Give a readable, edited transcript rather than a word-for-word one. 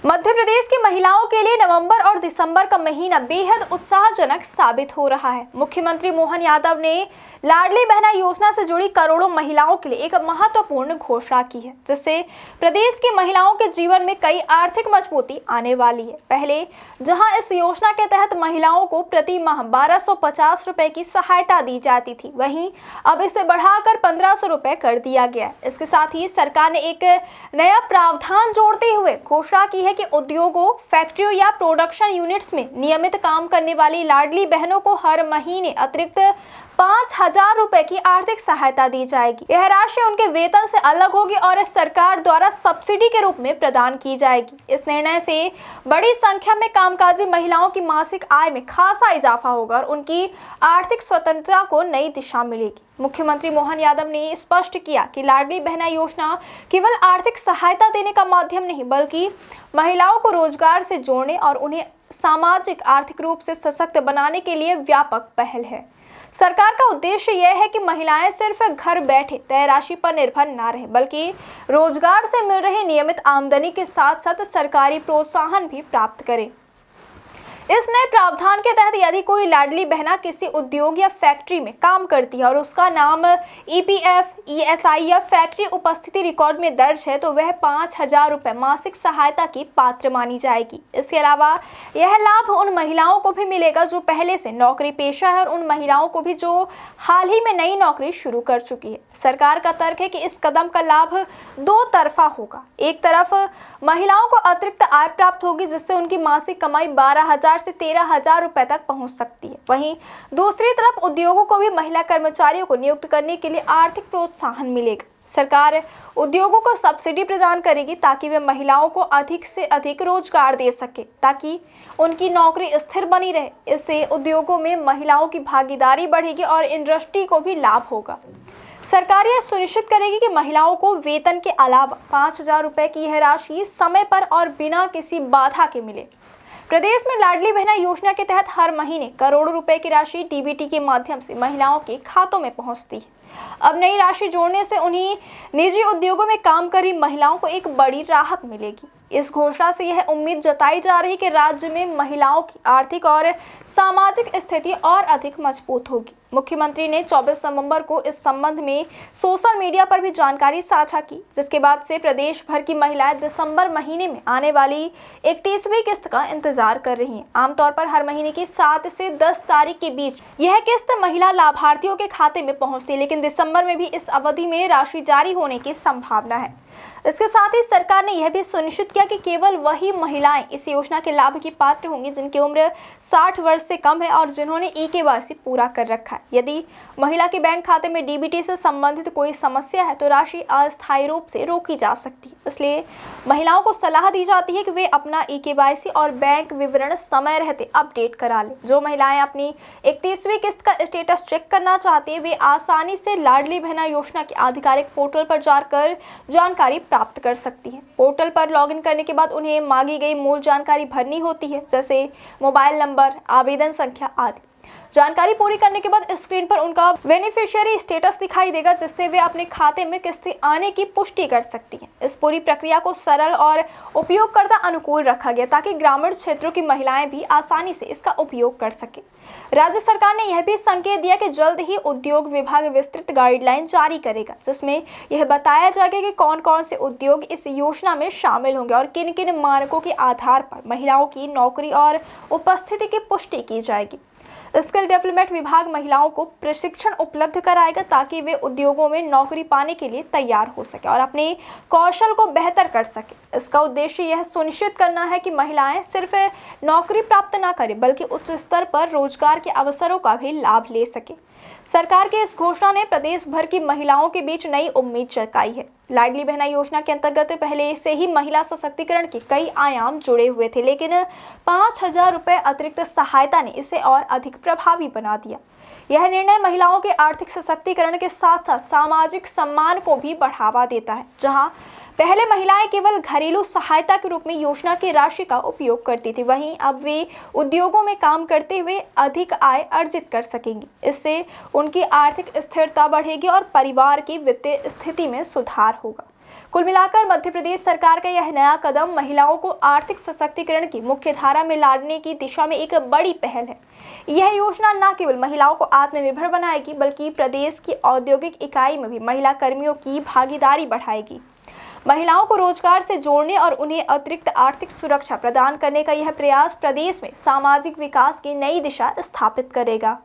मध्य प्रदेश की महिलाओं के लिए नवंबर और दिसंबर का महीना बेहद उत्साहजनक साबित हो रहा है। मुख्यमंत्री मोहन यादव ने लाडली बहना योजना से जुड़ी करोड़ों महिलाओं के लिए एक महत्वपूर्ण घोषणा की है, जिससे प्रदेश की महिलाओं के जीवन में कई आर्थिक मजबूती आने वाली है। पहले जहां इस योजना के तहत महिलाओं को प्रति माह 1250 रुपए की सहायता दी जाती थी, वहीं अब इसे बढ़ाकर 1500 रुपए कर दिया गया है। इसके साथ ही सरकार ने एक नया प्रावधान जोड़ते हुए घोषणा की है कि उद्योगों, फैक्ट्रियों या प्रोडक्शन यूनिट्स में नियमित काम करने वाली लाडली बहनों को हर महीने अतिरिक्त 5000 रुपए की आर्थिक सहायता दी जाएगी। यह राशि उनके वेतन से अलग होगी और सरकार द्वारा सब्सिडी के रूप में प्रदान की जाएगी। इस निर्णय से बड़ी संख्या में कामकाजी महिलाओं की मासिक आय में खासा इजाफा होगा और उनकी आर्थिक स्वतंत्रता को नई दिशा मिलेगी। मुख्यमंत्री मोहन यादव ने स्पष्ट किया कि लाडली बहना योजना केवल आर्थिक सहायता देने का माध्यम नहीं, बल्कि महिलाओं को रोजगार से जोड़ने और उन्हें सामाजिक आर्थिक रूप से सशक्त बनाने के लिए व्यापक पहल है। सरकार का उद्देश्य यह है कि महिलाएं सिर्फ घर बैठे तय राशि पर निर्भर न रहे, बल्कि रोजगार से मिल रही नियमित आमदनी के साथ साथ सरकारी प्रोत्साहन भी प्राप्त करें। इस नए प्रावधान के तहत यदि कोई लाडली बहना किसी उद्योग या फैक्ट्री में काम करती है और उसका नाम ईपीएफ, ईएसआई या फैक्ट्री उपस्थिति रिकॉर्ड में दर्ज है, तो वह 5000 रुपए मासिक सहायता की पात्र मानी जाएगी। इसके अलावा यह लाभ उन महिलाओं को भी मिलेगा जो पहले से नौकरी पेशा है और उन महिलाओं को भी जो हाल ही में नई नौकरी शुरू कर चुकी है। सरकार का तर्क है कि इस कदम का लाभ दो तरफा होगा। एक तरफ महिलाओं को अतिरिक्त आय प्राप्त होगी, जिससे उनकी मासिक कमाई 12,000 से 13,000 रुपए तक पहुंच सकती है। वहीं दूसरी तरफ उद्योगों को भी महिला कर्मचारियों को नियुक्त करने के लिए आर्थिक प्रोत्साहन मिलेगा। सरकार उद्योगों को सब्सिडी प्रदान करेगी ताकि वे महिलाओं को अधिक से अधिक रोजगार दे सके, ताकि उनकी नौकरी स्थिर बनी रहे। इससे उद्योगों में महिलाओं की भागीदारी बढ़ेगी और इंडस्ट्री को भी लाभ होगा। सरकार यह सुनिश्चित करेगी कि महिलाओं को वेतन के अलावा 5000 रुपए की यह राशि समय पर और बिना किसी बाधा के मिले। प्रदेश में लाडली बहना योजना के तहत हर महीने करोड़ों रुपए की राशि डीबीटी के माध्यम से महिलाओं के खातों में पहुंचती है। अब नई राशि जोड़ने से उन्हीं निजी उद्योगों में काम कर रही महिलाओं को एक बड़ी राहत मिलेगी। इस घोषणा से यह उम्मीद जताई जा रही है कि राज्य में महिलाओं की आर्थिक और सामाजिक स्थिति और अधिक मजबूत होगी। मुख्यमंत्री ने 24 नवंबर को इस संबंध में सोशल मीडिया पर भी जानकारी साझा की, जिसके बाद से प्रदेश भर की महिलाएं दिसंबर महीने में आने वाली 31वीं किस्त का इंतजार कर रही हैं। आमतौर पर हर महीने की 7 से 10 तारीख के बीच यह किस्त महिला लाभार्थियों के खाते में पहुंचती है, लेकिन दिसंबर में भी इस अवधि में राशि जारी होने की संभावना है। इसके साथ ही सरकार ने यह भी सुनिश्चित किया कि केवल वही महिलाएं इस योजना के लाभ की पात्र होंगी जिनकी उम्र 60 वर्ष से कम है और जिन्होंने ईकेवाईसी पूरा कर रखा है। यदि महिला के बैंक खाते में डीबीटी से संबंधित कोई समस्या है तो राशि अस्थायी रूप से रोकी जा सकती है। इसलिए महिलाओं को सलाह दी जाती है कि वे अपना ईकेवाईसी और बैंक विवरण समय रहते अपडेट करा लें। जो महिलाएं अपनी 31वीं किस्त का स्टेटस चेक करना चाहती है, वे आसानी से लाडली बहना योजना के आधिकारिक पोर्टल पर जाकर जानकारी प्राप्त कर सकती हैं। पोर्टल पर लॉगिन करने के बाद उन्हें मांगी गई मूल जानकारी भरनी होती है, जैसे मोबाइल नंबर, आवेदन संख्या आदि। जानकारी पूरी करने के बाद स्क्रीन पर उनका बेनिफिशियरी स्टेटस दिखाई देगा, जिससे वे अपने खाते में किस्तें आने की पुष्टि कर सकती हैं। इस पूरी प्रक्रिया को सरल और उपयोगकर्ता अनुकूल रखा गया ताकि ग्रामीण क्षेत्रों की महिलाएं भी आसानी से इसका उपयोग कर सकें। राज्य सरकार ने यह भी संकेत दिया कि जल्द ही उद्योग विभाग विस्तृत गाइडलाइन जारी करेगा, जिसमें यह बताया जाएगा कि कौन कौन से उद्योग इस योजना में शामिल होंगे और किन किन मानकों के आधार पर महिलाओं की नौकरी और उपस्थिति की पुष्टि की जाएगी। स्किल डेवलपमेंट विभाग महिलाओं को प्रशिक्षण उपलब्ध कराएगा ताकि वे उद्योगों में नौकरी पाने के लिए तैयार हो सके और अपने कौशल को बेहतर कर सके। इसका उद्देश्य यह सुनिश्चित करना है कि महिलाएं सिर्फ नौकरी प्राप्त न करें, बल्कि उच्च स्तर पर रोजगार के अवसरों का भी लाभ ले सके। सरकार की इस घोषणा ने प्रदेश भर की महिलाओं के बीच नई उम्मीद जगाई है। लाडली बहना योजना के अंतर्गत पहले से ही महिला सशक्तिकरण के कई आयाम जुड़े हुए थे, लेकिन 5000 रुपए अतिरिक्त सहायता ने इसे और अधिक प्रभावी बना दिया। यह निर्णय महिलाओं के आर्थिक सशक्तिकरण के साथ साथ सामाजिक सम्मान को भी बढ़ावा देता है। जहां पहले महिलाएं केवल घरेलू सहायता के रूप में योजना की राशि का उपयोग करती थी, वहीं अब वे उद्योगों में काम करते हुए अधिक आय अर्जित कर सकेंगी। इससे उनकी आर्थिक स्थिरता बढ़ेगी और परिवार की वित्तीय स्थिति में सुधार होगा। कुल मिलाकर मध्य प्रदेश सरकार का यह नया कदम महिलाओं को आर्थिक सशक्तिकरण की मुख्य धारा में लाने की दिशा में एक बड़ी पहल है। यह योजना न केवल महिलाओं को आत्मनिर्भर बनाएगी, बल्कि प्रदेश की औद्योगिक इकाई में भी महिला कर्मियों की भागीदारी बढ़ाएगी। महिलाओं को रोजगार से जोड़ने और उन्हें अतिरिक्त आर्थिक सुरक्षा प्रदान करने का यह प्रयास प्रदेश में सामाजिक विकास की नई दिशा स्थापित करेगा।